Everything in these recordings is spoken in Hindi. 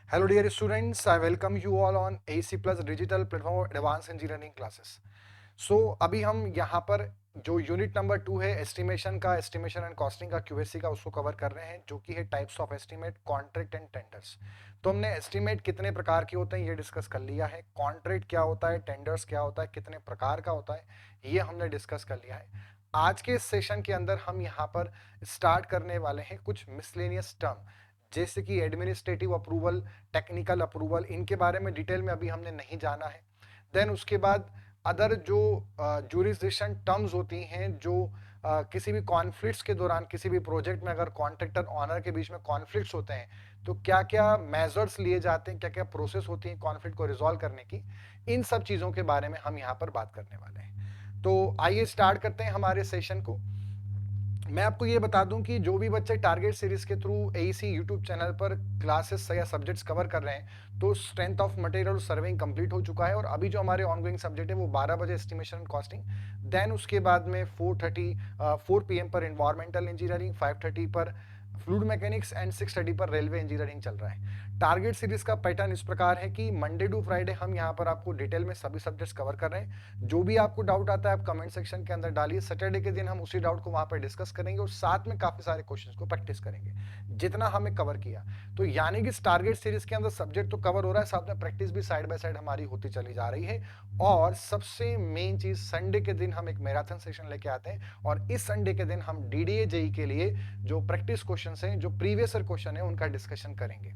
Hello dear students, I welcome you all on AC Plus Digital Platform of Advanced Engineering Classes. So अभी हम यहाँ पर जो यूनिट नंबर 2 है एस्टिमेशन का, एस्टिमेशन एंड कॉस्टिंग का, क्यूएससी का, उसको कवर कर रहे हैं, जो कि है types of estimate, contract and tenders. तो हमने एस्टिमेट कितने प्रकार के होते हैं ये डिस्कस कर लिया है, कॉन्ट्रैक्ट क्या होता है, टेंडर्स क्या होता है, कितने प्रकार का होता है ये हमने डिस्कस कर लिया है। आज के इस सेशन के अंदर हम यहाँ पर स्टार्ट करने वाले हैं कुछ मिसलेनियस टर्म, जैसे कि एडमिनिस्ट्रेटिव अप्रूवल, टेक्निकल अप्रूवल, इनके बारे में डिटेल में अभी हमने नहीं जाना है। देन उसके बाद अदर जो जुरिस्डिक्शन टर्म्स होती हैं, जो किसी भी कॉन्फ्लिक्ट्स के दौरान, किसी भी प्रोजेक्ट में अगर कॉन्ट्रैक्टर ऑनर के बीच में कॉन्फ्लिक्ट्स होते हैं तो क्या क्या मेजर्स लिए जाते हैं, क्या क्या प्रोसेस होती है कॉन्फ्लिक्ट को रिजॉल्व करने की, इन सब चीज़ों के बारे में हम यहाँ पर बात करने वाले हैं। तो आइए स्टार्ट करते हैं हमारे सेशन को। मैं आपको ये बता दूं कि जो भी बच्चे टारगेट सीरीज के थ्रू एईसी यूट्यूब चैनल पर क्लासेस या सब्जेक्ट्स कवर कर रहे हैं, तो strength of material serving complete हो चुका है और अभी जो हमारे ऑनगोइंग सब्जेक्ट है वो 12 बजे एस्टिमेशन कॉस्टिंग, देन उसके बाद में 4 PM पर इन्वायरमेंटल इंजीनियरिंग, 5:30 पर फ्लूइड मैकेनिक्स एंड 6:30 पर रेलवे इंजीनियरिंग चल रहा है। टारगेट सीरीज का पैटर्न इस प्रकार है कि मंडे टू फ्राइडे हम यहाँ पर आपको डिटेल में सभी सब्जेक्ट्स कवर कर रहे हैं। जो भी आपको डाउट आता है आप कमेंट सेक्शन के अंदर डालिए, सैटरडे के दिन हम उसी डाउट को वहाँ पर डिस्कस करेंगे और साथ में काफी सारे क्वेश्चंस को प्रैक्टिस करेंगे जितना हमें कवर किया। तो यानी कि टारगेट सीरीज के अंदर सब्जेक्ट तो कवर हो रहा है, साथ में प्रैक्टिस भी साइड बाय साइड हमारी होती चली जा रही है। और सबसे मेन चीज, संडे के दिन हम एक मैराथन सेशन लेके आते हैं और इस संडे के दिन हम डीडीए जेई के लिए जो प्रैक्टिस क्वेश्चन हैं, जो प्रीवियस क्वेश्चन है, उनका डिस्कशन करेंगे।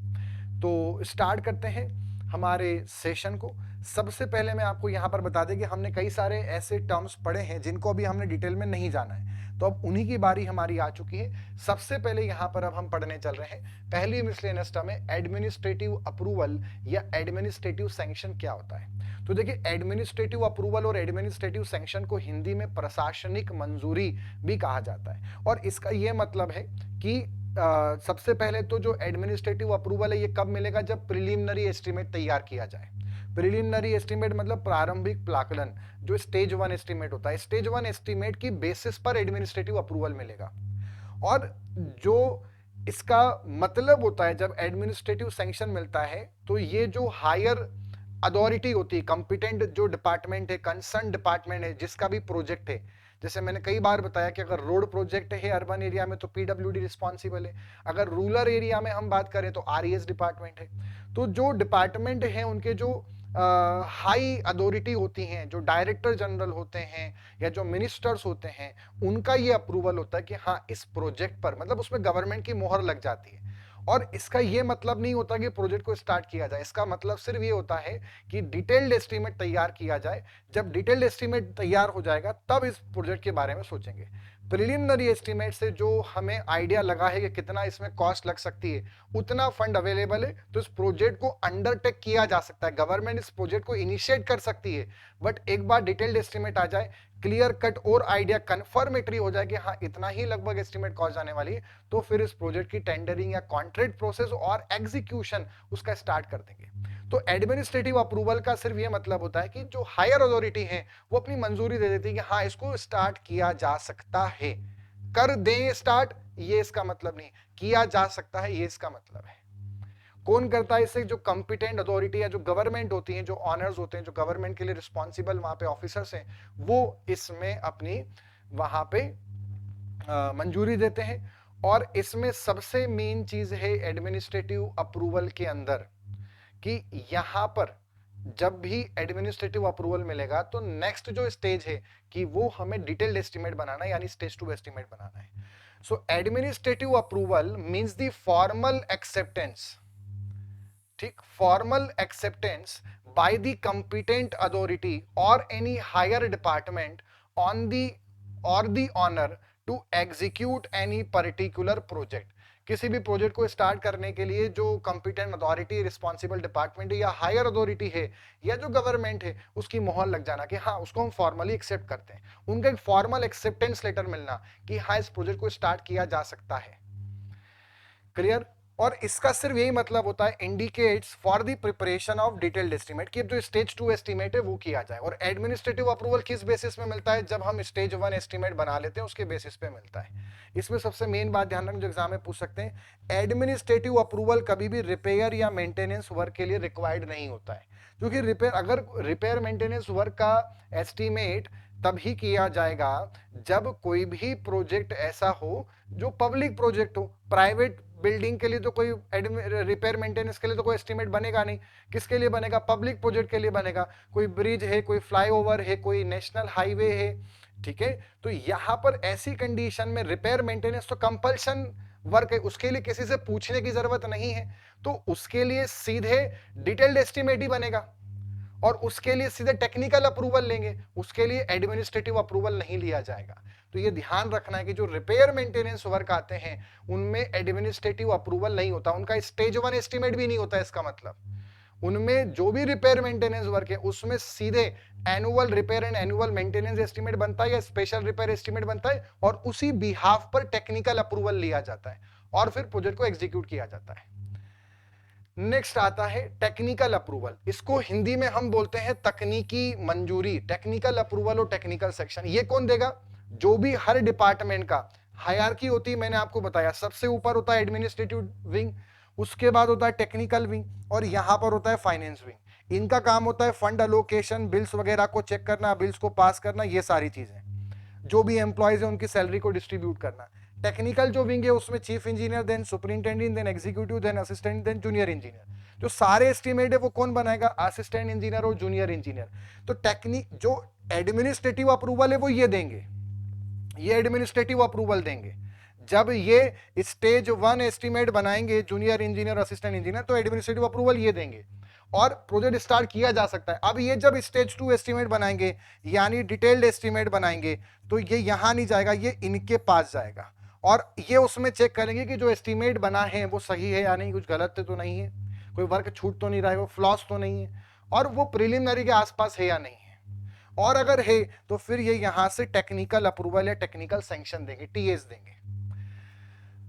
तो स्टार्ट करते हैं हमारे सेशन को। सबसे पहले मैं आपको यहां पर बता दें कि हमने कई सारे ऐसे टर्म्स पढ़े हैं जिनको अभी हमने डिटेल में नहीं जाना है, तो अब उन्हीं की बारी हमारी आ चुकी है। सबसे पहले यहां पर अब हम पढ़ने चल रहे हैं पहली मिसलेनियस टर्म है एडमिनिस्ट्रेटिव अप्रूवल या एडमिनिस्ट्रेटिव सैंक्शन क्या होता है। तो देखिए, एडमिनिस्ट्रेटिव अप्रूवल और एडमिनिस्ट्रेटिव सैंक्शन को हिंदी में प्रशासनिक मंजूरी भी कहा जाता है और इसका यह मतलब है कि सबसे पहले तो जो एडमिनिस्ट्रेटिव अप्रूवल है ये कब मिलेगा, जब प्रिलिमिनरी एस्टिमेट तैयार किया जाए। प्रिलिमिनरी एस्टिमेट मतलब प्रारंभिक प्राकलन, जो स्टेज 1 एस्टिमेट होता है, स्टेज 1 एस्टिमेट की बेसिस पर एडमिनिस्ट्रेटिव अप्रूवल मिलेगा। और जो इसका मतलब होता है, जब एडमिनिस्ट्रेटिव सैंक्शन मिलता है तो ये जो हायर अथॉरिटी होती है, कंपिटेंट जो डिपार्टमेंट है, कंसर्न डिपार्टमेंट है, जिसका भी प्रोजेक्ट है, जैसे मैंने कई बार बताया कि अगर रोड प्रोजेक्ट है अर्बन एरिया में तो पीडब्ल्यूडी रिस्पॉन्सिबल है, अगर रूरल एरिया में हम बात करें तो आरईएस डिपार्टमेंट है। तो जो डिपार्टमेंट है उनके जो हाई अथॉरिटी होती हैं, जो डायरेक्टर जनरल होते हैं या जो मिनिस्टर्स होते हैं, उनका ये अप्रूवल होता है कि हाँ इस प्रोजेक्ट पर, मतलब उसमें गवर्नमेंट की मोहर लग जाती है। और इसका ये मतलब नहीं होता कि प्रोजेक्ट को स्टार्ट किया जाए, इसका मतलब सिर्फ ये होता है कि डिटेल्ड एस्टीमेट तैयार किया जाए। जब डिटेल्ड एस्टीमेट तैयार हो जाएगा तब इस प्रोजेक्ट के बारे में सोचेंगे। प्रिलिमिनरी एस्टीमेट से जो हमें आइडिया लगा है कि कितना इसमें कॉस्ट लग सकती है, उतना फंड अवेलेबल है तो इस प्रोजेक्ट को अंडरटेक किया जा सकता है, गवर्नमेंट इस प्रोजेक्ट को इनिशिएट कर सकती है। बट एक बार डिटेल्ड एस्टीमेट आ जाए, क्लियर कट और आइडिया कंफर्मेटरी हो जाए कि हाँ इतना ही लगभग एस्टीमेट कॉस्ट जाने वाली है, तो फिर इस प्रोजेक्ट की टेंडरिंग या कॉन्ट्रैक्ट प्रोसेस और एग्जीक्यूशन उसका स्टार्ट कर देंगे। तो एडमिनिस्ट्रेटिव अप्रूवल का सिर्फ ये मतलब होता है कि जो हायर अथॉरिटी है वो अपनी मंजूरी दे देती है कि हाँ इसको स्टार्ट किया जा सकता है, कर दें स्टार्ट, ये इसका मतलब नहीं, किया जा सकता है ये इसका मतलब है। कौन करता है इसे, जो कंपिटेंट अथॉरिटी या जो गवर्नमेंट होती है, जो ऑनर्स होते हैं, जो गवर्नमेंट के लिए रिस्पॉन्सिबल वहां पे ऑफिसर्स हैं, वो इसमें अपनी वहां पे मंजूरी देते हैं। और इसमें सबसे मेन चीज है एडमिनिस्ट्रेटिव अप्रूवल के अंदर कि यहां पर जब भी एडमिनिस्ट्रेटिव अप्रूवल मिलेगा तो नेक्स्ट जो स्टेज है कि वो हमें डिटेल्ड एस्टिमेट बनाना है, यानी स्टेज 2 एस्टिमेट बनाना है। So administrative approval means the formal acceptance, ठीक, formal acceptance by the competent authority or any higher department on the or the honour to execute any particular project. किसी भी प्रोजेक्ट को स्टार्ट करने के लिए जो कंपिटेंट अथॉरिटी, रिस्पॉन्सिबल डिपार्टमेंट है या हायर अथॉरिटी है या जो गवर्नमेंट है, उसकी मोहर लग जाना कि हाँ उसको हम फॉर्मली एक्सेप्ट करते हैं, उनका एक फॉर्मल एक्सेप्टेंस लेटर मिलना कि हाँ इस प्रोजेक्ट को स्टार्ट किया जा सकता है। क्लियर। और इसका सिर्फ यही मतलब होता है, indicates for the preparation of detailed estimate, कि जो स्टेज 2 एस्टीमेट है वो किया जाए। और एडमिनिस्ट्रेटिव अप्रूवल किस बेसिस में मिलता है? जब हम स्टेज 1 एस्टीमेट बना लेते हैं उसके बेसिस पे मिलता है। इसमें सबसे मेन बात ध्यान रखना, जो एग्जाम में पूछ सकते हैं, एडमिनिस्ट्रेटिव अप्रूवल कभी भी रिपेयर या मेंटेनेंस वर्क के लिए रिक्वायर्ड नहीं होता है, क्योंकि रिपेयर मेंटेनेंस वर्क का एस्टीमेट तभी किया जाएगा जब कोई भी प्रोजेक्ट ऐसा हो जो पब्लिक प्रोजेक्ट हो। प्राइवेट बिल्डिंग के लिए तो कोई रिपेयर मेंटेनेंस के लिए तो कोई एस्टीमेट बनेगा नहीं। किसके लिए बनेगा? पब्लिक प्रोजेक्ट के लिए बनेगा। कोई ब्रिज है, कोई फ्लाईओवर है, कोई नेशनल हाईवे है, ठीक है। तो यहां पर ऐसी कंडीशन में रिपेयर मेंटेनेंस तो कंपल्शन वर्क है, उसके लिए किसी से पूछने की जरूरत नहीं है, तो उसके लिए सीधे डिटेल्ड एस्टीमेट ही बनेगा और उसके लिए सीधे टेक्निकल अप्रूवल लेंगे, उसके लिए एडमिनिस्ट्रेटिव अप्रूवल नहीं लिया जाएगा। तो ये ध्यान रखना है कि जो रिपेयर मेंटेनेंस वर्क आते हैं उनमें एडमिनिस्ट्रेटिव अप्रूवल नहीं होता, उनका स्टेज 1 एस्टीमेट भी नहीं होता। इसका मतलब उनमें जो भी रिपेयर मेंटेनेंस वर्क है उसमें सीधे annual repair and annual maintenance estimate बनता है या स्पेशल रिपेयर एस्टीमेट बनता है, और उसी बिहाफ पर टेक्निकल अप्रूवल लिया जाता है और फिर प्रोजेक्ट को एग्जीक्यूट किया जाता है। नेक्स्ट आता है टेक्निकल अप्रूवल। इसको हिंदी में हम बोलते हैं तकनीकी मंजूरी, टेक्निकल अप्रूवल और टेक्निकल सेक्शन। ये कौन देगा? जो भी हर डिपार्टमेंट का हायरार्की होती है, मैंने आपको बताया, सबसे ऊपर होता है एडमिनिस्ट्रेटिव विंग, उसके बाद होता है टेक्निकल विंग, और यहां पर होता है फाइनेंस विंग। इनका काम होता है फंड अलोकेशन, बिल्स वगैरह को चेक करना, बिल्स को पास करना, ये सारी चीजें, जो भी एम्प्लॉयज है उनकी सैलरी को डिस्ट्रीब्यूट करना। टेक्निकल जो विंग है उसमें chief engineer, then superintendent, then executive, then assistant, then junior engineer. जो सारे एस्टीमेट है वो कौन बनाएगा? असिस्टेंट इंजीनियर और जूनियर इंजीनियर। तो जो एडमिनिस्ट्रेटिव अप्रूवल है वो ये देंगे, ये एडमिनिस्ट्रेटिव अप्रूवल देंगे। जब ये स्टेज 1 एस्टीमेट बनाएंगे जूनियर इंजीनियर, असिस्टेंट इंजीनियर, तो एडमिनिस्ट्रेटिव अप्रूवल ये देंगे और प्रोजेक्ट स्टार्ट किया जा सकता है। अब ये जब स्टेज 2 एस्टीमेट बनाएंगे यानी डिटेल्ड एस्टीमेट बनाएंगे, तो ये यहां नहीं जाएगा, ये इनके पास जाएगा और ये उसमें चेक करेंगे कि जो एस्टीमेट बना है वो सही है या नहीं, कुछ गलत तो नहीं है, कोई वर्क छूट तो नहीं रहा है, वो फ्लॉस तो नहीं है, और वो प्रिलिमिनरी के आसपास है या नहीं है। और अगर है तो फिर ये यहां से टेक्निकल अप्रूवल या टेक्निकल सैंक्शन देंगे, टीएस देंगे।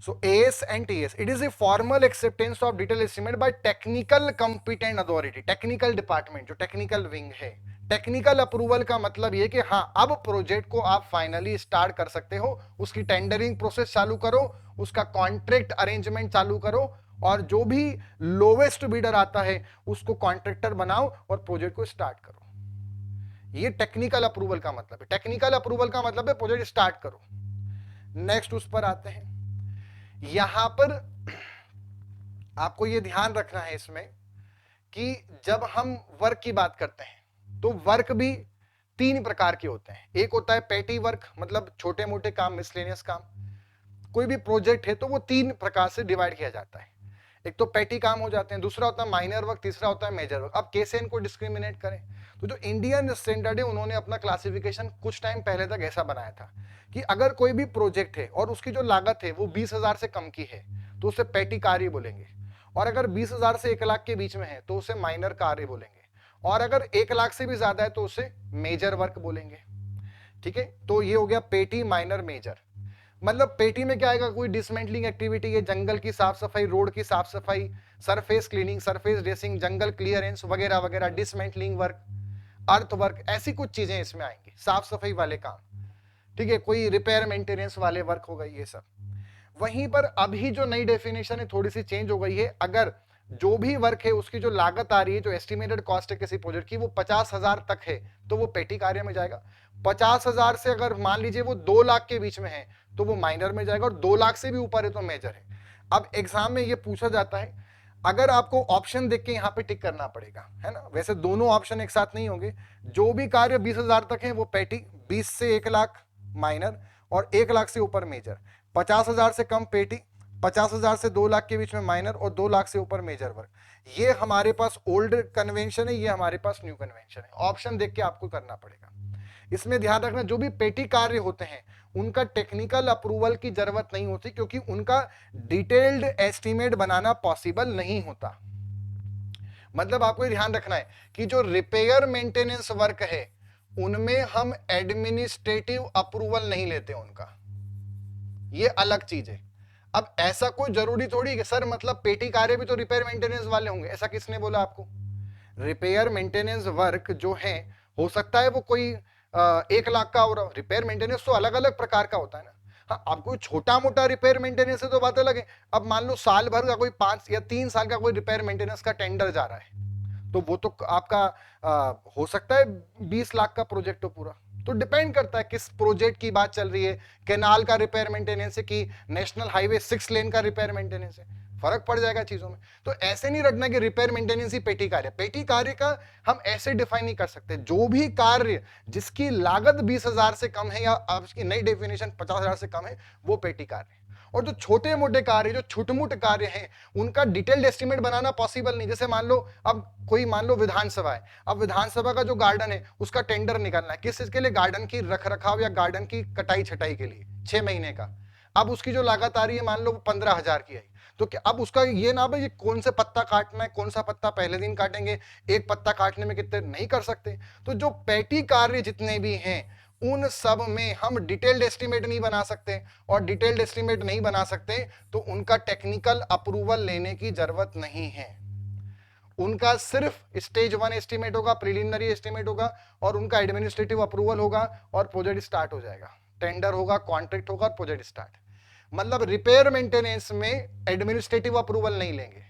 So AS and TS, it is a formal acceptance of detailed estimate by technical competent authority, technical department, जो technical wing है। टेक्निकल अप्रूवल का मतलब ये कि हाँ, अब प्रोजेक्ट को आप फाइनली स्टार्ट कर सकते हो, उसकी टेंडरिंग प्रोसेस चालू करो, उसका कॉन्ट्रैक्ट अरेंजमेंट चालू करो, और जो भी लोवेस्ट बिडर आता है उसको कॉन्ट्रैक्टर बनाओ और प्रोजेक्ट को स्टार्ट करो। ये टेक्निकल अप्रूवल का मतलब है। टेक्निकल अप्रूवल का मतलब है प्रोजेक्ट स्टार्ट करो। नेक्स्ट उस पर आते हैं। यहां पर आपको यह ध्यान रखना है इसमें कि जब हम वर्क की बात करते हैं तो वर्क भी 3 प्रकार के होते हैं। एक होता है पेटी वर्क, मतलब छोटे मोटे काम, मिसलेनियस काम। कोई भी प्रोजेक्ट है तो वो 3 प्रकार से डिवाइड किया जाता है। एक तो पेटी काम हो जाते हैं, दूसरा होता है माइनर वर्क, तीसरा होता है मेजर वर्क। अब कैसे इनको डिस्क्रिमिनेट करें? तो जो इंडियन स्टैंडर्ड है उन्होंने अपना क्लासिफिकेशन कुछ टाइम पहले तक ऐसा बनाया था कि अगर कोई भी प्रोजेक्ट है और उसकी जो लागत है वो 20,000 से कम की है तो उसे पेटी कार्य बोलेंगे, और अगर 20,000 से 1 लाख के बीच में है तो उसे माइनर कार्य बोलेंगे, और अगर 1 लाख से भी ज्यादा है तो उसे मेजर वर्क बोलेंगे। ठीक है, तो ये हो गया पेटी, माइनर, मेजर। मतलब पेटी में क्या आएगा? कोई डिसमेंटलिंग एक्टिविटी है, जंगल की साफ सफाई, रोड की साफ सफाई, सरफेस क्लीनिंग, सरफेस ड्रेसिंग, जंगल क्लियरेंस वगैरह वगैरह, डिसमेंटलिंग वर्क, अर्थ वर्क, ऐसी कुछ चीजें इसमें आएंगी, साफ सफाई वाले काम। ठीक है, कोई रिपेयर मेंटेनेंस वाले वर्क हो गई, ये सब। वहीं पर अभी जो नई डेफिनेशन है थोड़ी सी चेंज हो गई है। अगर जो भी वर्क है उसकी जो लागत आ रही है, जो एस्टिमेटेड कॉस्ट है किसी प्रोजेक्ट की, वो 50,000 तक है तो वो पेटी कार्य में जाएगा। 50,000 से अगर मान लीजिए वो 2 लाख के बीच में है तो वो माइनर में जाएगा, और 2 लाख से भी ऊपर है तो मेजर है। अब एग्जाम में ये पूछा जाता है, अगर आपको ऑप्शन देख के यहाँ पे टिक करना पड़ेगा, है ना। वैसे दोनों ऑप्शन एक साथ नहीं होंगे। जो भी कार्य 20,000 तक है वो पेटी, 20 से 1 लाख माइनर, और 1 लाख से ऊपर मेजर। 50,000 से कम पेटी, 50,000 से 2 लाख के बीच में माइनर, और 2 लाख से ऊपर मेजर वर्क। ये हमारे पास ओल्ड कन्वेंशन है, ये हमारे पास न्यू कन्वेंशन है। ऑप्शन देख के आपको करना पड़ेगा। इसमें ध्यान रखना, जो भी पेटी कार्य होते हैं उनका टेक्निकल अप्रूवल की जरूरत नहीं होती, क्योंकि उनका डिटेल्ड एस्टीमेट बनाना पॉसिबल नहीं होता। मतलब आपको ध्यान रखना है कि जो रिपेयर मेंटेनेंस वर्क है उनमें हम एडमिनिस्ट्रेटिव अप्रूवल नहीं लेते उनका, ये अलग चीज है। अब ऐसा कोई जरूरी थोड़ी कि सर मतलब पेटी कार्य भी तो रिपेयर मेंटेनेंस वाले होंगे, ऐसा किसने बोला आपको? रिपेयर मेंटेनेंस वर्क जो है, हो सकता है वो कोई 1 लाख का और रिपेयर मेंटेनेंस तो अलग अलग प्रकार का होता है ना। हाँ, अब कोई छोटा मोटा रिपेयर मेंटेनेंस है तो बात अलग है। अब मान लो साल भर का कोई 5 या 3 साल का कोई रिपेयर मेंटेनेंस का टेंडर जा रहा है, तो वो तो आपका हो सकता है 20 लाख का प्रोजेक्ट हो पूरा। तो डिपेंड करता है किस प्रोजेक्ट की बात चल रही है, कैनाल का रिपेयर मेंटेनेंस है कि नेशनल हाईवे 6 लेन का रिपेयर मेंटेनेंस है, फर्क पड़ जाएगा चीजों में। तो ऐसे नहीं रखना कि रिपेयर मेंटेनेंस ही पेटी कार्य। पेटी कार्य का हम ऐसे डिफाइन नहीं कर सकते, जो भी कार्य जिसकी लागत 20,000 से कम है या आपकी नई डेफिनेशन 50,000 से कम है, वो पेटी कार्य है। और जो छोटे मोटे कार्य, जो छुटमुट कार्य हैं, उनका डिटेल्ड एस्टिमेट बनाना पॉसिबल नहीं। जैसे मान लो अब कोई मान लो विधानसभा है, अब विधानसभा का जो गार्डन है उसका टेंडर निकलना है, किस चीज के लिए? गार्डन की रखरखाव या गार्डन की कटाई छटाई के लिए, 6 महीने का। अब उसकी जो लागत आ रही है मान लो 15,000 की आई, तो क्या अब उसका ये ना भाई कौन से पत्ता काटना है, कौन सा पत्ता पहले दिन काटेंगे, एक पत्ता काटने में कितने, नहीं कर सकते। तो जो पेटी कार्य जितने भी हैं उन सब में हम डिटेल्ड एस्टिमेट नहीं बना सकते, और डिटेल्ड एस्टिमेट नहीं बना सकते तो उनका टेक्निकल अप्रूवल लेने की जरूरत नहीं है। उनका सिर्फ स्टेज 1 एस्टिमेट होगा, प्रिलिमिनरी एस्टिमेट होगा, और उनका एडमिनिस्ट्रेटिव अप्रूवल होगा और प्रोजेक्ट स्टार्ट हो जाएगा। टेंडर होगा, कॉन्ट्रैक्ट होगा और प्रोजेक्ट स्टार्ट। मतलब रिपेयर मेंटेनेंस में एडमिनिस्ट्रेटिव अप्रूवल नहीं लेंगे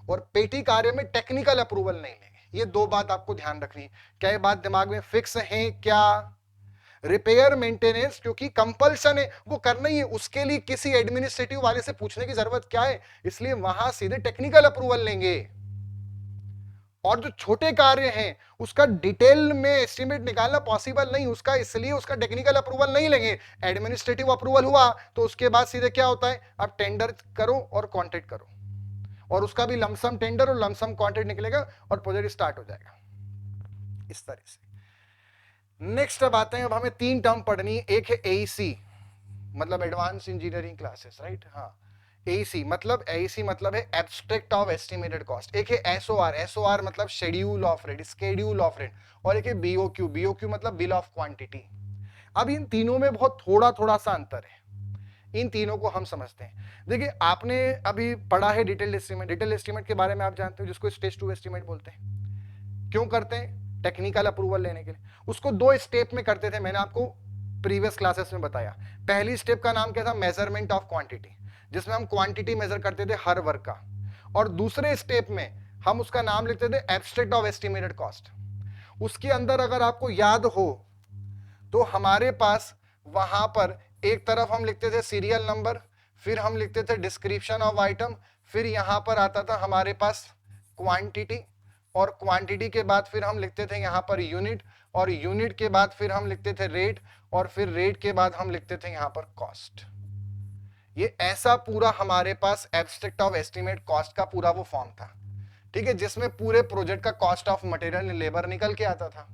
और पेटी कार्य में टेक्निकल अप्रूवल नहीं लेंगे। ये दो बात आपको ध्यान रखनी है। क्या ये बात दिमाग में फिक्स है क्या? रिपेयर मेंटेनेंस क्योंकि कंपल्सन है, वो करना ही है, उसके लिए किसी एडमिनिस्ट्रेटिव वाले से पूछने की जरूरत क्या है, इसलिए वहां सीधे टेक्निकल अप्रूवल लेंगे। और जो छोटे कार्य हैं उसका डिटेल में एस्टिमेट निकालना पॉसिबल नहीं उसका, इसलिए उसका टेक्निकल अप्रूवल नहीं लेंगे। एडमिनिस्ट्रेटिव अप्रूवल हुआ तो उसके बाद सीधे क्या होता है, अब टेंडर करो और कॉन्ट्रैक्ट करो, और उसका भी लमसम टेंडर और लमसम कॉन्ट्रैक्ट निकलेगा और प्रोजेक्ट स्टार्ट हो जाएगा इस तरह से। नेक्स्ट अब आते हैं, अब हमें 3 टर्म पढ़नी है। एक है एईसी, मतलब एडवांस इंजीनियरिंग क्लासेस, राइट? हाँ, एईसी मतलब है एब्स्ट्रैक्ट ऑफ एस्टिमेटेड कॉस्ट। एक है एसओआर, एसओआर मतलब schedule of rate, schedule of rate. और एक है बीओक्यू, बीओक्यू मतलब बिल ऑफ क्वांटिटी। अब इन तीनों में बहुत थोड़ा थोड़ा सा अंतर है, इन तीनों को हम समझते हैं। देखिए आपने अभी पढ़ा है डिटेल एस्टिमेट। डिटेल एस्टिमेट के बारे में आप जानते हो, जिसको स्टेज 2 एस्टिमेट बोलते हैं। क्यों करते हैं? टेक्निकल अप्रूवल लेने के लिए। उसको 2 स्टेप में करते थे, मैंने आपको प्रीवियस क्लासेस में बताया। पहली स्टेप का नाम क्या था? मेजरमेंट ऑफ क्वांटिटी, जिसमें हम क्वांटिटी मेजर करते थे हर वर्क का। और दूसरे स्टेप में हम उसका नाम लिखते थे एब्स्ट्रैक्ट ऑफ एस्टिमेटेड कॉस्ट। उसके अंदर अगर आपको याद हो तो हमारे पास वहां पर एक तरफ हम लिखते थे सीरियल नंबर, फिर हम लिखते थे डिस्क्रिप्शन ऑफ आइटम, फिर यहां पर आता था हमारे पास क्वांटिटी, और क्वांटिटी के बाद फिर हम लिखते थे यहां पर यूनिट, और यूनिट के बाद फिर हम लिखते थे रेट, और फिर रेट के बाद हम लिखते थे यहां पर कॉस्ट। ये ऐसा पूरा हमारे पास एब्स्ट्रैक्ट ऑफ एस्टिमेट कॉस्ट का पूरा वो फॉर्म था, ठीक है, जिसमें पूरे प्रोजेक्ट का कॉस्ट ऑफ मटेरियल लेबर निकल के आता था।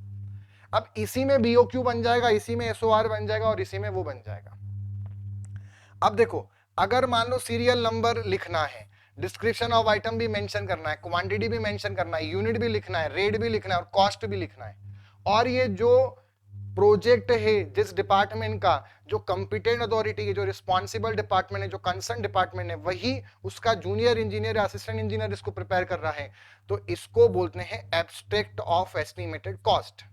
अब इसी में बीओक्यू बन जाएगा, इसी में एसओआर बन जाएगा, और इसी में वो बन जाएगा। अब देखो, अगर मान लो सीरियल नंबर लिखना है, डिस्क्रिप्शन ऑफ आइटम भी मेंशन करना है, क्वांटिटी भी मेंशन करना है, यूनिट भी लिखना है, रेट भी लिखना है और कॉस्ट भी लिखना है, और ये जो प्रोजेक्ट है जिस डिपार्टमेंट का, जो कंपिटेंट अथॉरिटी है, जो रिस्पॉन्सिबल डिपार्टमेंट है, जो कंसर्न डिपार्टमेंट है, वही उसका जूनियर इंजीनियर, असिस्टेंट इंजीनियर इसको प्रिपेयर कर रहा है, तो इसको बोलते हैं एब्स्ट्रैक्ट ऑफ एस्टिमेटेड कॉस्ट।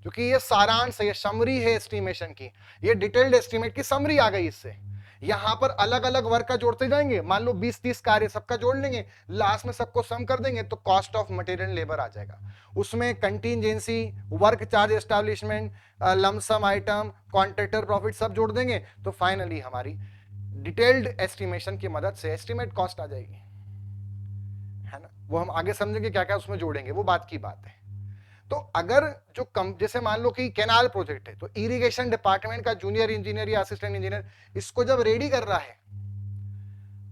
क्योंकि ये सारांश है, ये समरी है एस्टिमेशन की, ये डिटेल्ड एस्टिमेट की समरी आ गई इससे। यहां पर अलग अलग वर्क का जोड़ते जाएंगे, मान लो 20-30 कार्य सबका जोड़ लेंगे, लास्ट में सबको सम कर देंगे तो कॉस्ट ऑफ मटेरियल लेबर आ जाएगा। उसमें contingency, work charge establishment, lump sum item, contractor profit सब जोड़ देंगे तो फाइनली हमारी डिटेल्ड एस्टिमेशन की मदद से एस्टिमेट कॉस्ट आ जाएगी, है ना? वो हम आगे समझेंगे क्या क्या उसमें जोड़ेंगे, वो बात की बात है। तो अगर जो जैसे मान लो कि कैनाल प्रोजेक्ट है, तो इरिगेशन डिपार्टमेंट का जूनियर इंजीनियर या असिस्टेंट इंजीनियर इसको जब रेडी कर रहा है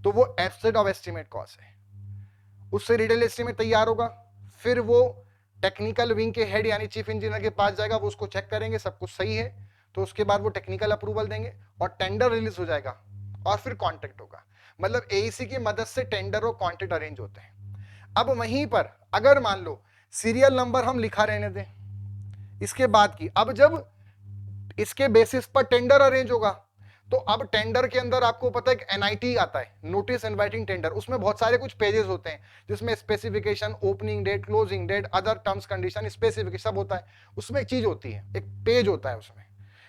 तो वो एब्स्ट्रैक्ट ऑफ एस्टिमेट कॉस्ट है, उससे डिटेल एस्टिमेट तैयार होगा, फिर वो टेक्निकल विंग के हेड यानी चीफ इंजीनियर के पास जाएगा, वो उसको चेक करेंगे सब कुछ सही है, तो उसके बाद वो टेक्निकल अप्रूवल देंगे और टेंडर रिलीज हो जाएगा और फिर कॉन्ट्रैक्ट होगा। मतलब एईसी की मदद से टेंडर और कॉन्ट्रैक्ट अरेंज होते हैं। अब वहीं पर अगर मान लो सीरियल नंबर हम लिखा रहने दें इसके बाद की, अब जब इसके बेसिस पर टेंडर अरेंज होगा तो अब टेंडर के अंदर आपको पता है कि एनआईटी आता है, नोटिस इनवाइटिंग टेंडर, उसमें बहुत सारे कुछ पेजेस होते हैं जिसमें specification, opening date, closing date, other terms condition, specification सब होता है। उसमें एक चीज होती है, एक पेज होता है उसमें,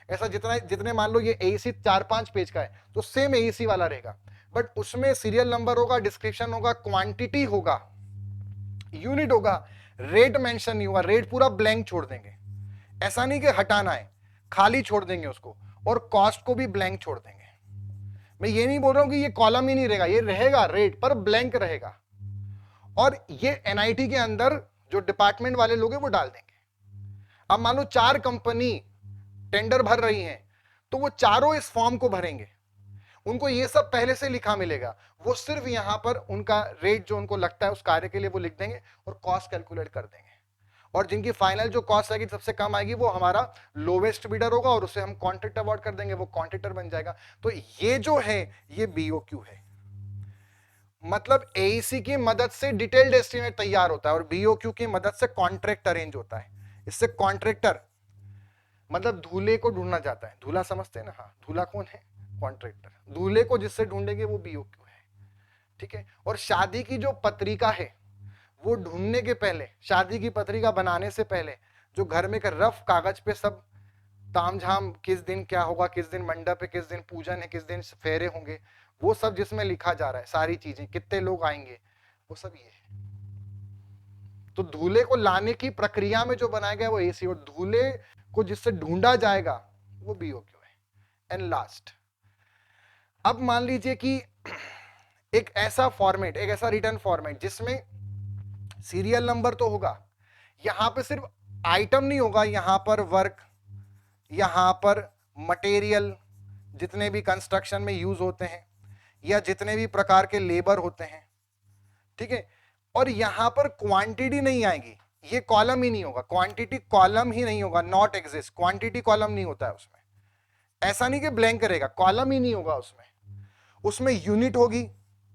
ऐसा जितने मान लो ये एईसी 4-5 पेज का है तो सेम एईसी वाला रहेगा, बट उसमें सीरियल नंबर होगा, डिस्क्रिप्शन होगा, क्वांटिटी होगा, यूनिट होगा, रेट मेंशन नहीं होगा, रेट पूरा ब्लैंक छोड़ देंगे। ऐसा नहीं कि हटाना है, खाली छोड़ देंगे उसको, और कॉस्ट को भी ब्लैंक छोड़ देंगे। मैं ये नहीं बोल रहा हूं कि ये कॉलम ही नहीं रहेगा, ये रहेगा रेट पर ब्लैंक रहेगा, और ये एनआईटी के अंदर जो डिपार्टमेंट वाले लोग हैं वो डाल देंगे। अब मान लो 4 कंपनी टेंडर भर रही हैं, तो वो चारों इस फॉर्म को भरेंगे, उनको ये सब पहले से लिखा मिलेगा, वो सिर्फ यहां पर उनका रेट जो उनको लगता है उस कार्य के लिए वो लिख देंगे और कॉस्ट कैलकुलेट कर देंगे, और जिनकी फाइनल जो कॉस्ट आएगी सबसे कम आएगी वो हमारा लोवेस्ट बिडर होगा, और उसे हम कॉन्ट्रैक्ट अवार्ड कर देंगे, वो कॉन्ट्रैक्टर बन जाएगा। तो ये जो है ये बीओक्यू है, मतलब एईसी की मदद से डिटेल्ड एस्टिमेट तैयार होता है और बीओक्यू की मदद से कॉन्ट्रैक्ट अरेंज होता है। इससे कॉन्ट्रैक्टर मतलब दूल्हे को ढूंढना चाहता है, दूल्हा समझते हैं ना, हाँ दूल्हा कौन है, कॉन्ट्रैक्टर, दूल्हे को जिससे ढूंढेंगे वो बीओक्यू है, ठीक है। और शादी की जो पत्रिका है वो ढूंढने के पहले, शादी की पत्रिका बनाने से पहले जो घर में एक रफ कागज पे सब तामझाम, किस दिन क्या होगा, किस दिन मंडप है, किस दिन पूजन है, किस दिन फेरे होंगे, वो सब जिसमें लिखा जा रहा है, सारी चीजें, कितने लोग आएंगे, वो सब ये है। तो दूल्हे को लाने की प्रक्रिया में जो बनाया गया वो एसी, और दूल्हे को जिससे ढूंढा जाएगा वो बीओक्यू है। एंड लास्ट, अब मान लीजिए कि एक ऐसा फॉर्मेट, एक ऐसा रिटर्न फॉर्मेट जिसमें सीरियल नंबर तो होगा, यहां पे सिर्फ आइटम नहीं होगा, यहां पर वर्क, यहां पर मटेरियल, जितने भी कंस्ट्रक्शन में यूज होते हैं या जितने भी प्रकार के लेबर होते हैं, ठीक है। और यहां पर क्वांटिटी नहीं आएगी, ये कॉलम ही नहीं होगा, क्वांटिटी कॉलम ही नहीं होगा, नॉट एग्जिस्ट, क्वांटिटी कॉलम नहीं होता है उसमें। ऐसा नहीं कि ब्लैंक रहेगा, कॉलम ही नहीं होगा उसमें। उसमें यूनिट होगी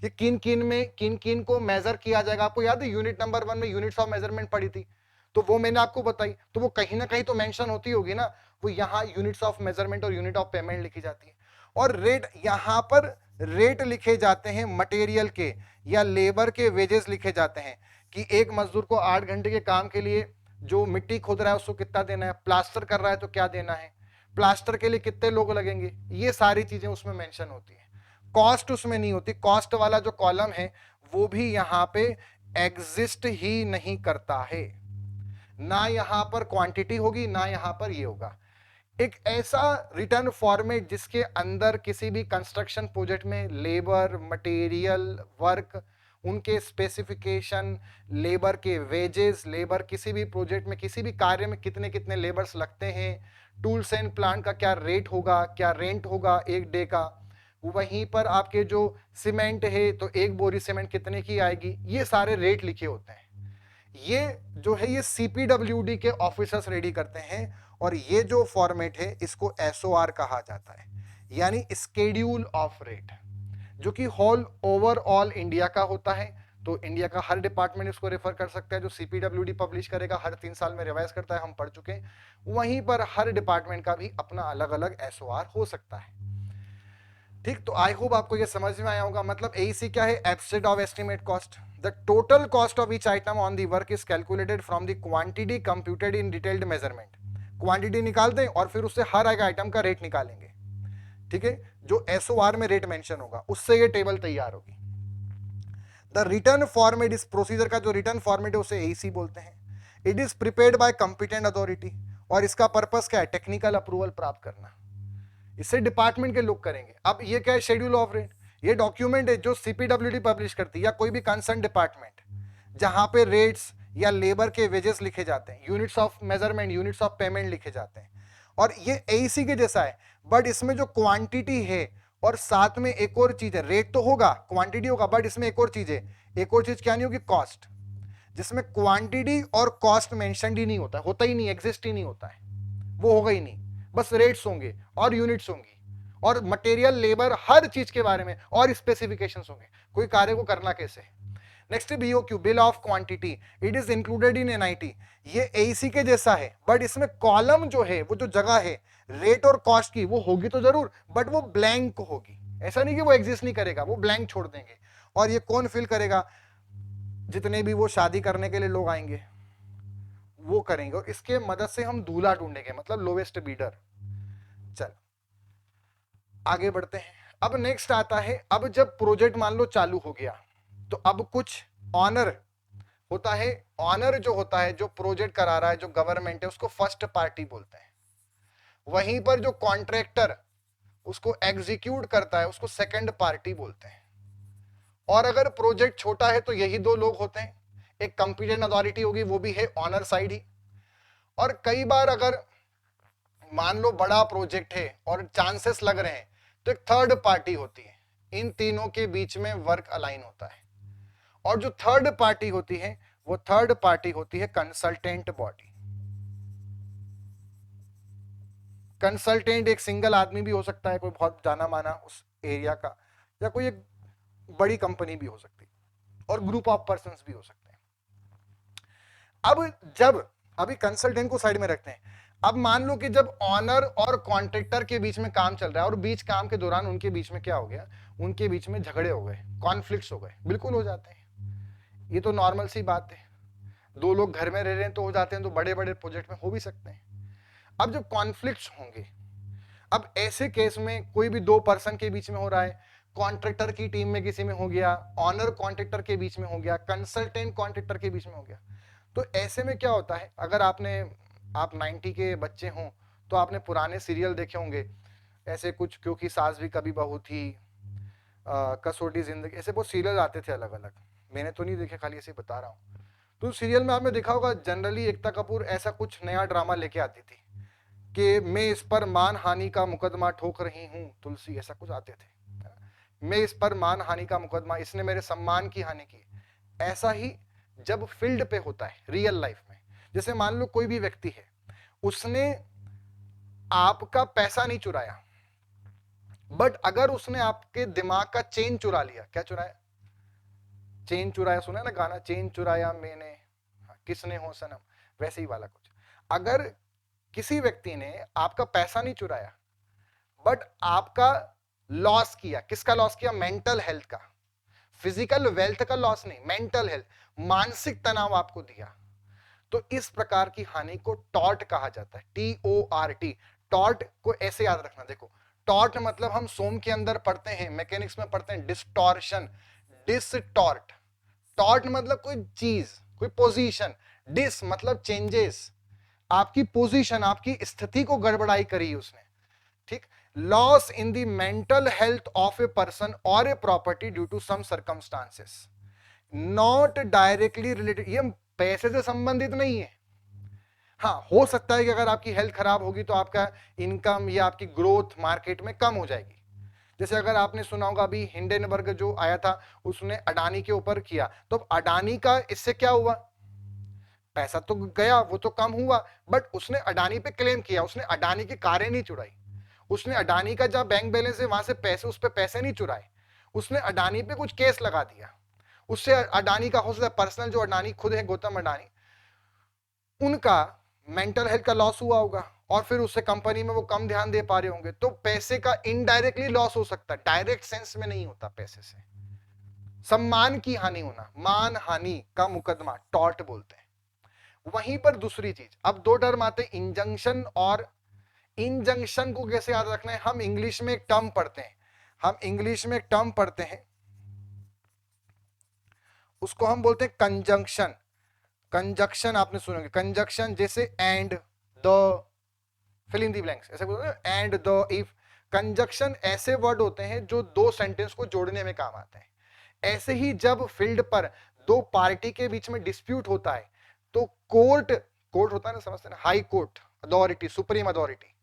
कि किन किन में किन किन को मेजर किया जाएगा। आपको याद है यूनिट नंबर 1 में यूनिट्स ऑफ मेजरमेंट पड़ी थी, तो वो मैंने आपको बताई, तो वो कहीं ना कहीं तो मेंशन होती होगी ना, वो यहाँ यूनिट्स ऑफ मेजरमेंट और यूनिट ऑफ पेमेंट लिखी जाती है। और रेट, यहाँ पर रेट लिखे जाते हैं मटेरियल के या लेबर के वेजेस लिखे जाते हैं, कि एक मजदूर को 8 घंटे के काम के लिए जो मिट्टी खोद रहा है उसको कितना देना है, प्लास्टर कर रहा है तो क्या देना है, प्लास्टर के लिए कितने लोग लगेंगे, ये सारी चीजें उसमें मेंशन होती है। कॉस्ट उसमें नहीं होती, कॉस्ट वाला जो कॉलम है वो भी यहां पे एग्जिस्ट ही नहीं करता है, ना यहां पर क्वांटिटी होगी ना यहां पर ये होगा। एक ऐसा रिटर्न फॉर्मेट जिसके अंदर किसी भी कंस्ट्रक्शन प्रोजेक्ट में लेबर, मटेरियल, वर्क, उनके स्पेसिफिकेशन, लेबर के वेजेस, लेबर किसी भी प्रोजेक्ट में किसी भी कार्य में कितने कितने लेबर्स लगते हैं, टूल्स एंड प्लांट का क्या रेट होगा, क्या रेंट होगा एक डे का, वहीं पर आपके जो सीमेंट है तो एक बोरी सीमेंट कितने की आएगी, ये सारे रेट लिखे होते हैं। ये जो है ये सीपीडब्ल्यूडी के ऑफिसर्स रेडी करते हैं, और ये जो फॉर्मेट है इसको एसओआर कहा जाता है, यानी स्केड्यूल ऑफ रेट, जो कि होल ओवरऑल इंडिया का होता है। तो इंडिया का हर डिपार्टमेंट इसको रेफर कर सकता है, जो सीपीडब्ल्यूडी पब्लिश करेगा हर 3 साल में रिवाइज करता है, हम पढ़ चुके हैं। वहीं पर हर डिपार्टमेंट का भी अपना अलग अलग एसओआर हो सकता है, ठीक। तो आई होप आपको ये समझ में आया होगा। मतलब एईसी क्या है, abstract of estimate cost, the total cost of each item on the work is calculated from the quantity computed in detailed measurement. Quantity निकाल दें और फिर उससे हर एक आइटम का रेट निकालेंगे, ठीक है, जो एसओआर में रेट मेंशन होगा उससे ये टेबल तैयार होगी। द रिटर्न फॉर्मेट, इस प्रोसीजर का जो रिटर्न फॉर्मेट है उसे एईसी बोलते हैं। It is prepared by competent authority, और इसका पर्पस क्या है, टेक्निकल अप्रूवल प्राप्त करना, इससे डिपार्टमेंट के लोग करेंगे। अब ये क्या है, शेड्यूल ऑफ रेट, ये डॉक्यूमेंट है जो सीपीडब्ल्यूडी पब्लिश करती है या कोई भी कंसर्न डिपार्टमेंट, जहां पे रेट्स या लेबर के वेजेस लिखे जाते हैं, units of measurement, units of payment लिखे जाते हैं। और ये एईसी के जैसा है, बट इसमें जो क्वांटिटी है और साथ में एक और चीज है, रेट तो होगा, क्वांटिटी होगा, बट इसमें एक और चीज है, एक और चीज क्या नहीं होगी, कॉस्ट, जिसमें क्वांटिटी और कॉस्ट मेंशन ही नहीं होता, होता ही नहीं, एग्जिस्ट ही नहीं होता है, वो होगा ही नहीं, बस रेट्स होंगे और यूनिट्स होंगी और मटेरियल, लेबर, हर चीज के बारे में और स्पेसिफिकेशंस होंगे, कोई कार्य को करना कैसे है। Next BOQ, bill of quantity, it is included in NIT। ये AEC के जैसा है, बट इसमें कॉलम जो है, वो जो जगह है रेट और कॉस्ट की, वो होगी तो जरूर, बट वो ब्लैंक होगी। ऐसा नहीं कि वो एग्जिस्ट नहीं करेगा, वो ब्लैंक छोड़ देंगे। और ये कौन फिल करेगा? जितने भी वो शादी करने के लिए लोग आएंगे वो करेंगे, और इसके मदद से हम दूल्हा ढूंढेंगे, मतलब लोवेस्ट बीडर। चल आगे बढ़ते हैं। अब नेक्स्ट आता है, अब जब प्रोजेक्ट मान लो चालू हो गया, तो अब कुछ ऑनर होता है। ऑनर जो होता है, जो प्रोजेक्ट करा रहा है, जो गवर्नमेंट है, उसको फर्स्ट पार्टी बोलते हैं। वहीं पर जो कॉन्ट्रैक्टर उसको एग्जीक्यूट करता है, उसको सेकंड पार्टी बोलते हैं। और अगर प्रोजेक्ट छोटा है तो यही दो लोग होते हैं, एक कंपीटेंट अथॉरिटी होगी, वो भी है ऑनर साइड ही। और कई बार अगर मान लो बड़ा प्रोजेक्ट है और चांसेस लग रहे हैं, तो एक थर्ड पार्टी होती है। इन तीनों के बीच में वर्क अलाइन होता है। और जो थर्ड पार्टी होती है, वो थर्ड पार्टी होती है कंसल्टेंट बॉडी। कंसल्टेंट एक सिंगल आदमी भी हो सकता है, कोई बहुत जाना माना उस एरिया का, या कोई एक बड़ी कंपनी भी हो सकती है, और ग्रुप ऑफ पर्संस भी हो सकते हैं। अब जब अभी कंसल्टेंट को साइड में रखते हैं, अब मान लो कि जब ऑनर और कॉन्ट्रैक्टर के बीच में काम चल रहा है, और बीच काम के दौरान उनके बीच में क्या हो गया, उनके बीच में झगड़े हो गए, कॉन्फ्लिक्ट्स हो गए, बिल्कुल हो जाते हैं, ये तो नॉर्मल सी बात है। दो लोग घर में रह रहे हैं तो हो जाते हैं, तो बड़े बड़े प्रोजेक्ट में हो भी सकते हैं। अब जब कॉन्फ्लिक्ट्स होंगे, अब ऐसे केस में कोई भी दो पर्सन के बीच में हो रहा है, कॉन्ट्रैक्टर की टीम में किसी में हो गया, ऑनर कॉन्ट्रैक्टर के बीच में हो गया, कंसल्टेंट कॉन्ट्रैक्टर के बीच में हो गया, तो ऐसे में क्या होता है, अगर आप 90 के बच्चे हों तो आपने पुराने सीरियल देखे होंगे, ऐसे कुछ, क्योंकि सास भी कभी बहू थी, कसौटी जिंदगी, ऐसे बहुत सीरियल आते थे अलग अलग। मैंने तो नहीं देखे, खाली ऐसे बता रहा हूँ। तो सीरियल में आपने देखा होगा, जनरली एकता कपूर ऐसा कुछ नया ड्रामा लेके आती थी कि मैं इस पर मान हानि का मुकदमा ठोक रही हूँ तुलसी, ऐसा कुछ आते थे। मैं इस पर मान हानि का मुकदमा, इसने मेरे सम्मान की हानि की। ऐसा ही जब फील्ड पे होता है रियल लाइफ में, जैसे मान लो कोई भी व्यक्ति है, उसने आपका पैसा नहीं चुराया, बट अगर उसने आपके दिमाग का चेन चुरा लिया। क्या चुराया? चेन चुराया, सुना है ना गाना, चेन चुराया मैंने, किसने हो सनम, वैसे ही वाला कुछ। अगर किसी व्यक्ति ने आपका पैसा नहीं चुराया, बट आपका लॉस किया, किसका लॉस किया? मेंटल हेल्थ का। फिजिकल वेल्थ का लॉस नहीं, मेंटल हेल्थ, मानसिक तनाव आपको दिया, तो इस प्रकार की हानि को टॉर्ट कहा जाता है। TORT। टॉर्ट को ऐसे याद रखना, देखो, टॉर्ट मतलब हम सोम के अंदर पढ़ते हैं, मैकेनिक्स में पढ़ते हैं, डिस्टॉर्शन, डिस्टॉर्ट। टॉर्ट मतलब कोई चीज, कोई पोजीशन, डिस मतलब चेंजेस, आपकी पोजीशन, आपकी स्थिति को गड़बड़ाई करी उसने, ठीक। Loss in the mental health of a person or a property due to some circumstances, not directly related, ये पैसे से संबंधित नहीं है। हाँ, हो सकता है कि अगर आपकी हेल्थ खराब होगी तो आपका इनकम या आपकी ग्रोथ मार्केट में कम हो जाएगी। जैसे अगर आपने सुना होगा, अभी हिंडेनबर्ग जो आया था, उसने अडानी के ऊपर किया, तो अडानी का इससे क्या हुआ? पैसा तो गया, वो तो कम हुआ, बट उसने अडानी पे क्लेम किया, उसने अडानी की कारें नहीं चुराई, उसने अडानी का जहां बैंक बैलेंस है वहां से पैसे, उस पे पैसे नहीं चुराए, उसने अडानी पे कुछ केस लगा दिया। उससे अडानी का हो सकता है पर्सनल, जो अडानी खुद है, गौतम अडानी, उनका मेंटल हेल्थ का लॉस हुआ होगा, और फिर उससे कंपनी में वो कम ध्यान दे पा रहे होंगे, तो पैसे का इनडायरेक्टली लॉस हो सकता है, डायरेक्ट सेंस में नहीं होता पैसे से। सम्मान की हानि होना, मान हानि का मुकदमा टॉर्ट बोलते हैं। वहीं पर दूसरी चीज, अब दो टर्म आते हैं, इंजंक्शन और इंजंक्शन को कैसे याद रखना है? हम इंग्लिश में एक टर्म पढ़ते हैं, हम इंग्लिश में एक टर्म पढ़ते हैं, उसको हम बोलते हैं कंजंक्शन। कंजक्शन आपने सुनोगे, कंजक्शन जैसे and, the, fill in the blanks, ऐसे बोलते हैं, एंड, द, इफ। कंजक्शन ऐसे वर्ड होते हैं जो दो सेंटेंस को जोड़ने में काम आते हैं। ऐसे ही जब फील्ड पर दो पार्टी के बीच में डिस्प्यूट होता है, तो कोर्ट, कोर्ट होता है ना, समझते हैं ना, high court authority, supreme authority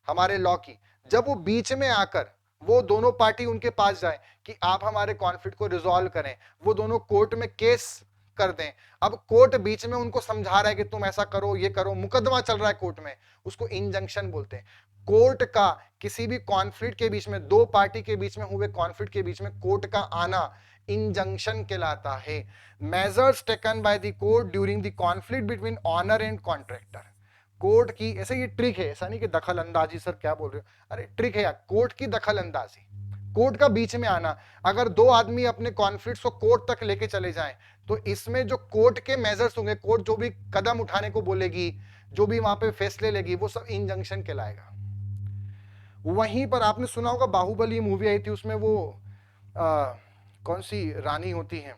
हमारे लॉ की, जब वो बीच में आकर वो दोनों पार्टी उनके पास जाए कि आप हमारे कॉन्फ्लिक्ट को रिजॉल्व करें, वो दोनों कोर्ट में केस कर दें। अब कोर्ट बीच में उनको समझा रहा है कि तुम ऐसा करो, ये करो, मुकदमा चल रहा है कोर्ट में, उसको इंजंक्शन बोलते हैं। कोर्ट का किसी भी कॉन्फ्लिक्ट के बीच में, दो पार्टी के बीच में हुए कॉन्फ्लिक्ट के बीच में कोर्ट का आना इंजंक्शन कहलाता है। Measures taken by the court during the conflict between owner and contractor. Court की, ऐसे ये ट्रिक है, ऐसा नहीं कि दखल अंदाजी, सर क्या बोल रहे हो, अरे ट्रिक है यार, कोर्ट की दखल अंदाजी, कोर्ट का बीच में आना। अगर दो आदमी अपने कॉन्फ्लिक्ट को कोर्ट तक लेके चले जाएं, तो इसमें जो कोर्ट के मेजर्स होंगे, कोर्ट जो भी कदम उठाने को बोलेगी, जो भी वहां पे फैसले लेगी, वो सब इंजंक्शन कहलाएगा। वहीं पर आपने सुना होगा बाहुबली मूवी आई थी, उसमें वो कौन सी रानी होती है,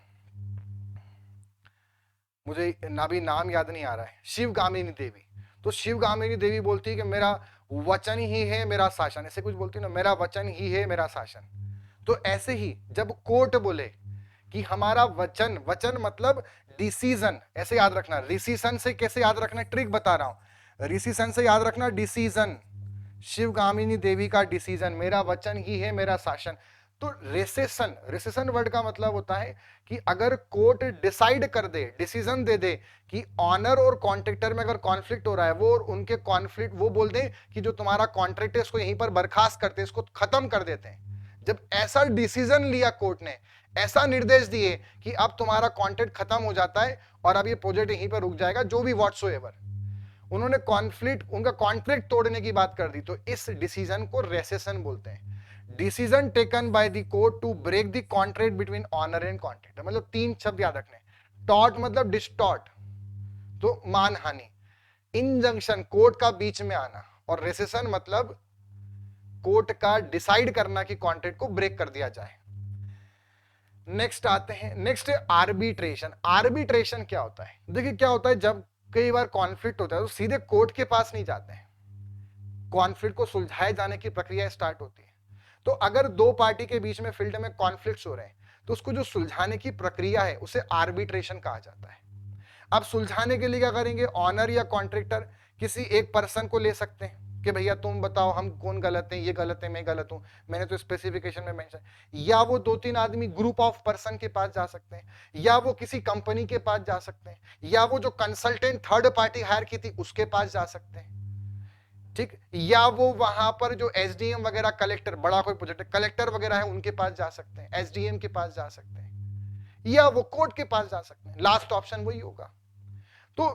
मुझे अभी नाम याद नहीं आ रहा है, शिवगामिनी देवी। तो शिवगामिनी देवी बोलती है कि मेरा वचन ही है मेरा शासन, ऐसे कुछ बोलती है ना, मेरा वचन ही है मेरा शासन। तो ऐसे ही जब कोर्ट बोले कि हमारा वचन, वचन मतलब डिसीजन, ऐसे याद रखना, रिसीजन से कैसे याद रखना, ट्रिक बता रहा हूं, रिसीजन से याद रखना डिसीजन, शिवगामिनी देवी का डिसीजन, मेरा वचन ही है मेरा शासन। तो रेसेशन, रेसेशन वर्ड का मतलब होता है कि अगर कोर्ट डिसाइड कर दे, डिसीजन दे दे कि ऑनर और कॉन्ट्रैक्टर में अगर कॉन्फ्लिक्ट हो रहा है, वो और उनके कॉन्फ्लिक्ट, वो बोल दे कि जो तुम्हारा कॉन्ट्रैक्ट है इसको यहीं पर बर्खास्त करते हैं, इसको खत्म कर देते हैं। जब ऐसा डिसीजन लिया कोर्ट ने, ऐसा निर्देश दिए कि अब तुम्हारा कॉन्ट्रैक्ट खत्म हो जाता है और अब ये प्रोजेक्ट यहीं पर रुक जाएगा, जो भी व्हाटसोएवर, उन्होंने कॉन्फ्लिक्ट, उनका कॉन्ट्रैक्ट तोड़ने की बात कर दी, तो इस डिसीजन को रेसेशन बोलते हैं। Decision taken by the court to break the contract between owner and contractor. मतलब तीन शब्द याद रखने, टॉट मतलब डिस्टॉर्ट, तो मानहानि, इंजंक्शन कोर्ट का बीच में आना, और रेसेशन मतलब कोर्ट का डिसाइड करना कि कॉन्ट्रैक्ट को ब्रेक कर दिया जाए। नेक्स्ट आते हैं, नेक्स्ट आर्बिट्रेशन। आर्बिट्रेशन क्या होता है, देखिए क्या होता है, जब कई बार कॉन्फ्लिक्ट होता है तो सीधे कोर्ट के पास नहीं जाते हैं, कॉन्फ्लिक्ट को सुलझाए जाने की प्रक्रिया स्टार्ट होती है। तो अगर दो पार्टी के बीच में फील्ड में कॉन्फ्लिक्ट्स हो रहे हैं, तो उसको जो सुलझाने की प्रक्रिया है उसे आर्बिट्रेशन कहा जाता है। अब सुलझाने के लिए क्या करेंगे, ऑनर या कॉन्ट्रैक्टर किसी एक पर्सन को ले सकते हैं कि भैया तुम बताओ हम कौन गलत है, ये गलत है, मैं गलत हूं, मैंने तो स्पेसिफिकेशन में मेंशन, या वो दो तीन आदमी ग्रुप ऑफ पर्सन के पास जा सकते हैं, या वो किसी कंपनी के पास जा सकते हैं, या वो जो कंसल्टेंट थर्ड पार्टी हायर की थी उसके पास जा सकते हैं, ठीक, या वो वहां पर जो एसडीएम वगैरह, कलेक्टर, बड़ा कोई प्रोजेक्ट कलेक्टर वगैरह है उनके पास जा सकते हैं, एसडीएम के पास जा सकते हैं, या वो कोर्ट के पास जा सकते हैं, लास्ट ऑप्शन वही होगा। तो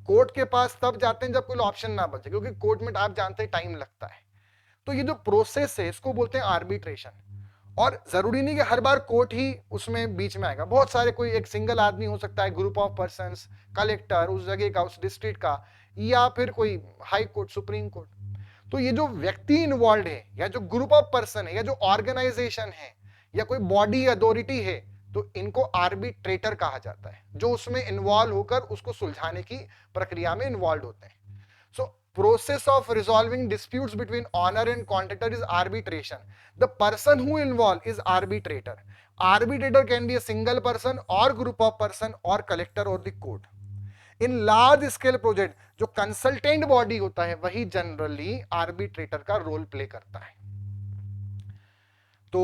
कोर्ट के पास तब जाते हैं जब कोई ऑप्शन ना बचे, क्योंकि कोर्ट में आप जानते हैं टाइम लगता है। तो ये जो प्रोसेस है इसको बोलते हैं आर्बिट्रेशन। और जरूरी नहीं कि हर बार कोर्ट ही उसमें बीच में आएगा, बहुत सारे, कोई एक सिंगल आदमी हो सकता है, ग्रुप ऑफ पर्संस, कलेक्टर उस जगह का, उस डिस्ट्रिक्ट का, या फिर कोई हाई कोर्ट, सुप्रीम कोर्ट। तो ये जो व्यक्ति इन्वॉल्व है, या जो ग्रुप ऑफ पर्सन है, या जो ऑर्गेनाइजेशन है, या कोई बॉडी अथॉरिटी है, तो इनको आर्बिट्रेटर कहा जाता है, जो उसमें इन्वॉल्व होकर उसको सुलझाने की प्रक्रिया में इन्वॉल्व होते हैं। सो process of resolving disputes between owner and contractor is arbitration. The person who involved is arbitrator. Arbitrator can be a single person or group of person or collector or the court. In large scale project जो कंसल्टेंट बॉडी होता है वही जनरली आर्बिट्रेटर का रोल प्ले करता है। तो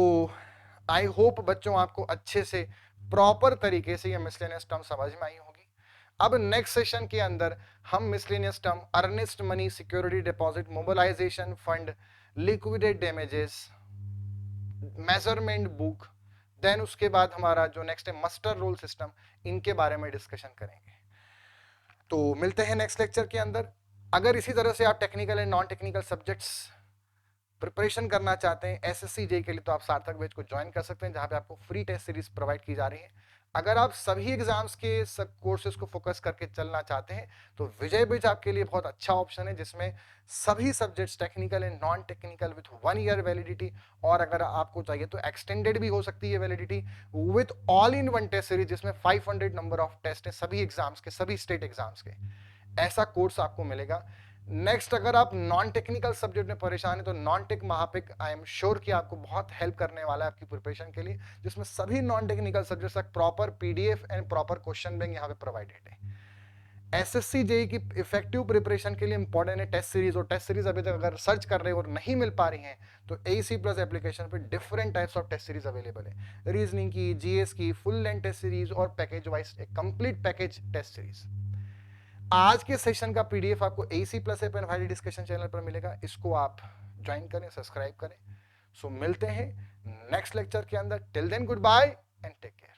आई होप बच्चों आपको अच्छे से प्रॉपर तरीके से ये मिसलेनियस टर्म समझ में आई होगी। अब नेक्स्ट सेशन के अंदर हम miscellaneous term earnest money, security deposit, mobilisation fund, liquidate damages, measurement book, then उसके बाद हमारा जो नेक्स्ट है मस्टर रोल सिस्टम, इनके बारे में डिस्कशन करेंगे। तो मिलते हैं नेक्स्ट लेक्चर के अंदर। अगर इसी तरह से आप technical and non technical subjects preparation करना चाहते हैं एसएससी जेईई के लिए, तो आप सार्थक बैच को ज्वाइन कर सकते हैं, जहां पे आपको फ्री टेस्ट सीरीज प्रोवाइड की जा रही है। अगर आप सभी एग्जाम्स के सब कोर्सेज को फोकस करके चलना चाहते हैं तो विजय बैच आपके लिए बहुत अच्छा ऑप्शन है, जिसमें सभी subjects technical and non technical with 1 year validity, और अगर आपको चाहिए तो एक्सटेंडेड भी हो सकती है validity, with all in one test series, जिसमें 500 नंबर ऑफ टेस्ट है सभी एग्जाम्स के, सभी स्टेट एग्जाम्स के। ऐसा कोर्स आपको मिलेगा। नेक्स्ट, अगर आप नॉन टेक्निकल सब्जेक्ट में परेशान है तो नॉन टेक महापिक आई एम श्योर कि आपको बहुत हेल्प करने वाला है आपकी प्रिपरेशन के लिए, जिसमें सभी नॉन टेक्निकल सब्जेक्ट्स का proper PDF and proper question bank यहाँ पे प्रोवाइडेड है। एसएससी जेईई की इफेक्टिव प्रिपरेशन के लिए इंपॉर्टेंट है टेस्ट सीरीज, और टेस्ट सीरीज अभी तक अगर सर्च कर रहे हो और नहीं मिल पा रही हैं तो एसी प्लस एप्लीकेशन पे different types of test series available है, रीजनिंग की, जीएस की, फुल लेंथ टेस्ट सीरीज और पैकेज वाइज एक कंप्लीट पैकेज टेस्ट सीरीज। आज के सेशन का पीडीएफ आपको AC plus app and wide discussion channel पर मिलेगा, इसको आप ज्वाइन करें, सब्सक्राइब करें। सो मिलते हैं नेक्स्ट लेक्चर के अंदर। Till then goodbye and take care.